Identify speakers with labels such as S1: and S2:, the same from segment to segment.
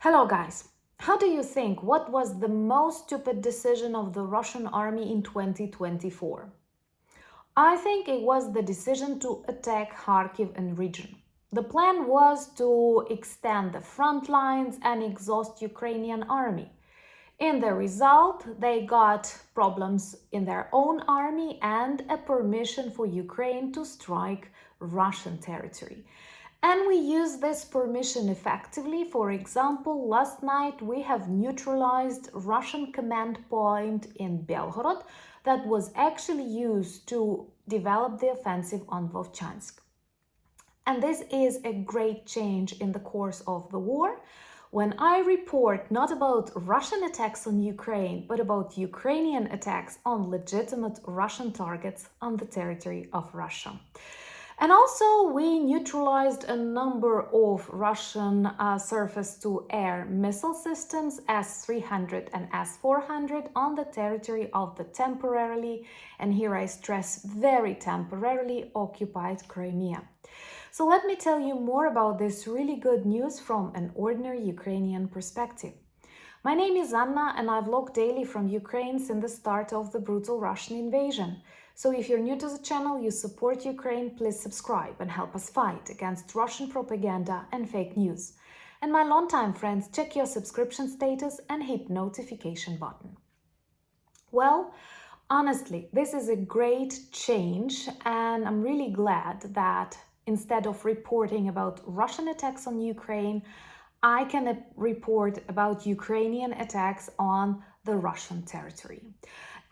S1: Hello guys, how do you think what was the most stupid decision of the Russian army in 2024? I think it was the decision to attack Kharkiv and region. The plan was to extend the front lines and exhaust Ukrainian army. In the result, they got problems in their own army and a permission for Ukraine to strike Russian territory. And we use this permission effectively. For example, last night we have neutralized Russian command point in Belgorod that was actually used to develop the offensive on Vovchansk. And this is a great change in the course of the war. When I report not about Russian attacks on Ukraine, but about Ukrainian attacks on legitimate Russian targets on the territory of Russia. And also, we neutralized a number of Russian surface-to-air missile systems, S-300 and S-400, on the territory of the temporarily, and here I stress very temporarily, occupied Crimea. So let me tell you more about this really good news from an ordinary Ukrainian perspective. My name is Anna and I vlog daily from Ukraine since the start of the brutal Russian invasion. So if you're new to the channel, you support Ukraine, please subscribe and help us fight against Russian propaganda and fake news. And my longtime friends, check your subscription status and hit notification button. Well, honestly, this is a great change and I'm really glad that instead of reporting about Russian attacks on Ukraine, I can report about Ukrainian attacks on the Russian territory.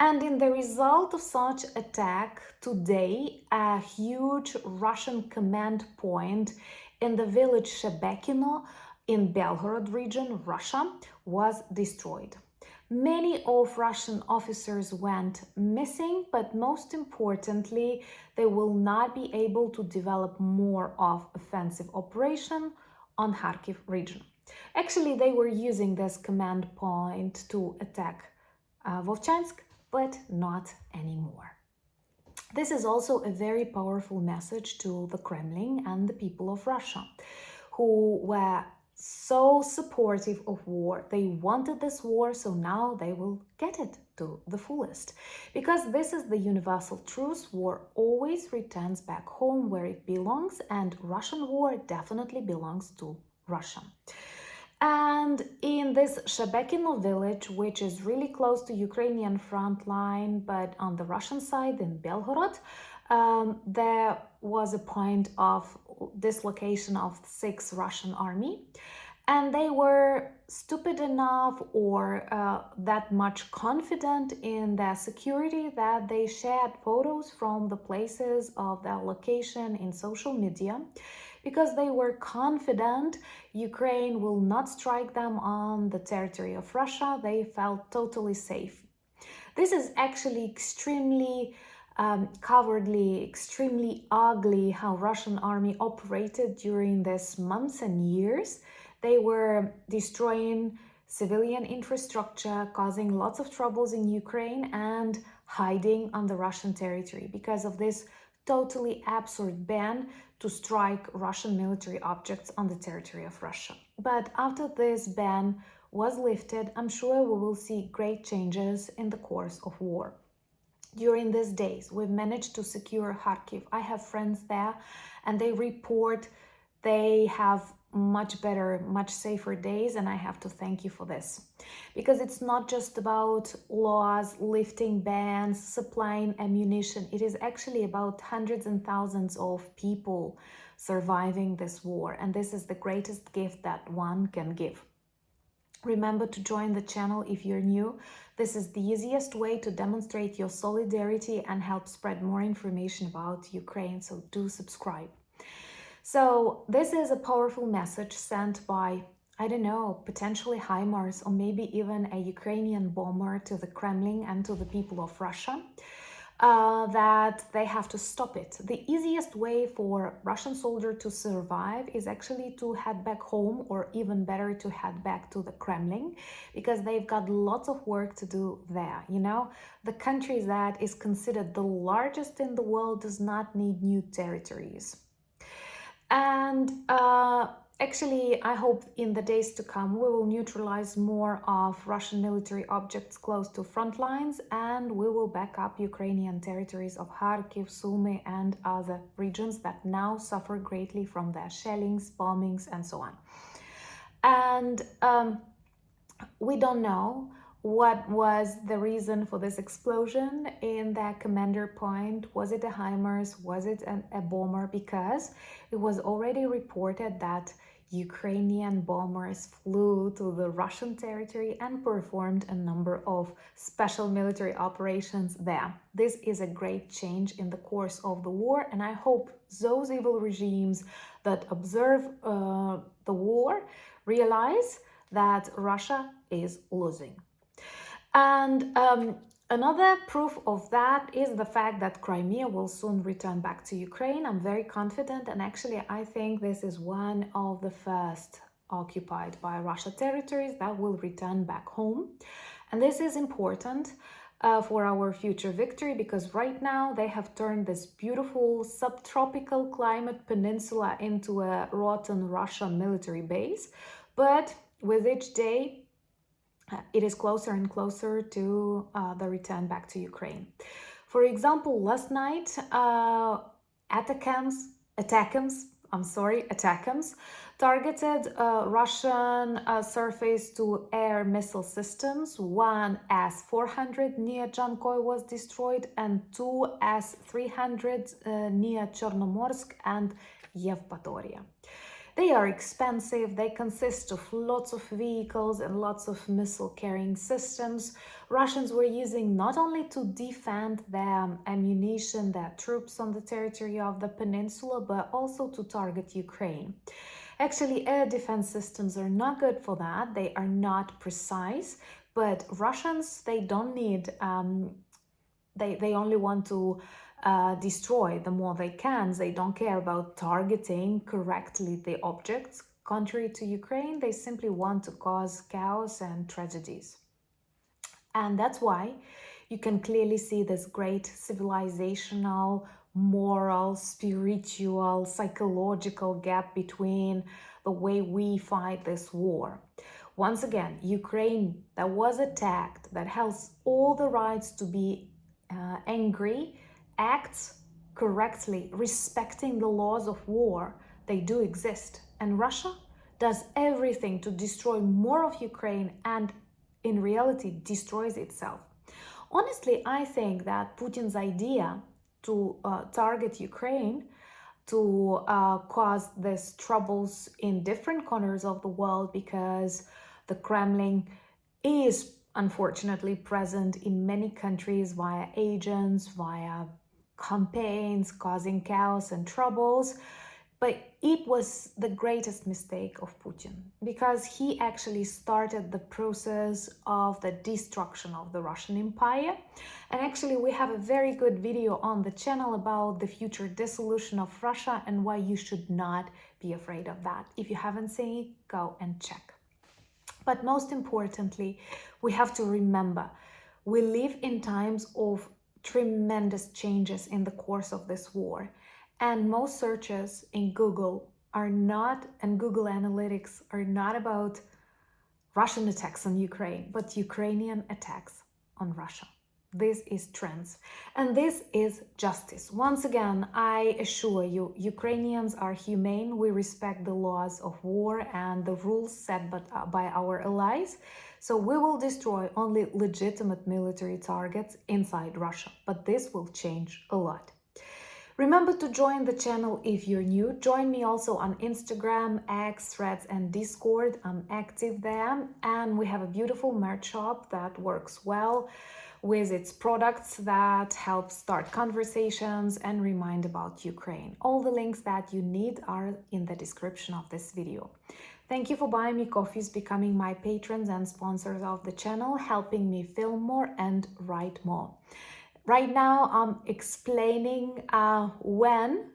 S1: And in the result of such attack, today, a huge Russian command point in the village Shebekino in Belgorod region, Russia, was destroyed. Many of Russian officers went missing, but most importantly, they will not be able to develop more of offensive operation on Kharkiv region. Actually, they were using this command point to attack Vovchansk, but not anymore. This is also a very powerful message to the Kremlin and the people of Russia, who were so supportive of war. They wanted this war, so now they will get it to the fullest. Because this is the universal truth, war always returns back home where it belongs, and Russian war definitely belongs to Russia. And in this Shebekino village, which is really close to Ukrainian front line, but on the Russian side in Belgorod, there was a point of dislocation of 6 Russian army. And they were stupid enough or that much confident in their security that they shared photos from the places of their location in social media, because they were confident Ukraine will not strike them on the territory of Russia. They felt totally safe. This is actually extremely cowardly, extremely ugly how Russian army operated during these months and years. They were destroying civilian infrastructure, causing lots of troubles in Ukraine and hiding on the Russian territory because of this totally absurd ban to strike Russian military objects on the territory of Russia. But after this ban was lifted, I'm sure we will see great changes in the course of war. During these days, we've managed to secure Kharkiv. I have friends there and they report they have much better, much safer days, and I have to thank you for this. Because it's not just about laws, lifting bans, supplying ammunition. It is actually about hundreds and thousands of people surviving this war, and this is the greatest gift that one can give. Remember to join the channel if you're new. This is the easiest way to demonstrate your solidarity and help spread more information about Ukraine, so do subscribe. So this is a powerful message sent by, I don't know, potentially HIMARS or maybe even a Ukrainian bomber to the Kremlin and to the people of Russia, that they have to stop it. The easiest way for Russian soldier to survive is actually to head back home, or even better to head back to the Kremlin, because they've got lots of work to do there. You know, the country that is considered the largest in the world does not need new territories. And Actually, I hope in the days to come we will neutralize more of Russian military objects close to front lines, and we will back up Ukrainian territories of Kharkiv, Sumy and other regions that now suffer greatly from their shellings, bombings and so on. And we don't know what was the reason for this explosion in that commander point. Was it a HIMARS? Was it a bomber? Because it was already reported that Ukrainian bombers flew to the Russian territory and performed a number of special military operations there. This is a great change in the course of the war, and I hope those evil regimes that observe the war realize that Russia is losing. And another proof of that is the fact that Crimea will soon return back to Ukraine. I'm very confident, and actually I think this is one of the first occupied by Russia territories that will return back home. And this is important for our future victory, because right now they have turned this beautiful subtropical climate peninsula into a rotten Russian military base. But with each day, it is closer and closer to the return back to Ukraine. For example, last night, ATACMS targeted Russian surface-to-air missile systems. One S-400 near Dzhankoi was destroyed, and two S-300 near Chornomorske and Yevpatoriia. They are expensive, they consist of lots of vehicles and lots of missile-carrying systems. Russians were using not only to defend their ammunition, their troops on the territory of the peninsula, but also to target Ukraine. Actually, air defense systems are not good for that. They are not precise, but Russians, they don't need, they only want to destroy the more they can. They don't care about targeting correctly the objects. Contrary to Ukraine, they simply want to cause chaos and tragedies. And that's why you can clearly see this great civilizational, moral, spiritual, psychological gap between the way we fight this war. Once again, Ukraine that was attacked, that has all the rights to be angry, acts correctly, respecting the laws of war. They do exist. And Russia does everything to destroy more of Ukraine, and in reality destroys itself. Honestly, I think that Putin's idea to target Ukraine, to cause these troubles in different corners of the world, because the Kremlin is unfortunately present in many countries via agents, via campaigns, causing chaos and troubles. But it was the greatest mistake of Putin, because he actually started the process of the destruction of the Russian Empire. And actually we have a very good video on the channel about the future dissolution of Russia and why you should not be afraid of that. If you haven't seen it, go and check. But most importantly, we have to remember, we live in times of tremendous changes in the course of this war. And most searches in Google are not, and Google Analytics are not about Russian attacks on Ukraine, but Ukrainian attacks on Russia. This is trends, and this is justice. Once again, I assure you, Ukrainians are humane. We respect the laws of war and the rules set by our allies. So we will destroy only legitimate military targets inside Russia, but this will change a lot. Remember to join the channel if you're new. Join me also on Instagram, X, Threads and Discord. I'm active there, and we have a beautiful merch shop that works well with its products that help start conversations and remind about Ukraine. All the links that you need are in the description of this video. Thank you for buying me coffees, becoming my patrons and sponsors of the channel, helping me film more and write more. Right now, I'm explaining when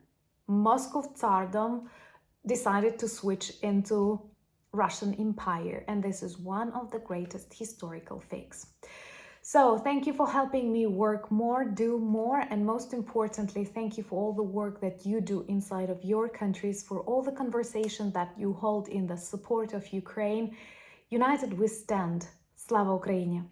S1: Moscow Tsardom decided to switch into Russian Empire, and this is one of the greatest historical fakes. So thank you for helping me work more, do more, and most importantly, thank you for all the work that you do inside of your countries, for all the conversations that you hold in the support of Ukraine. United we stand. Slava Ukraini!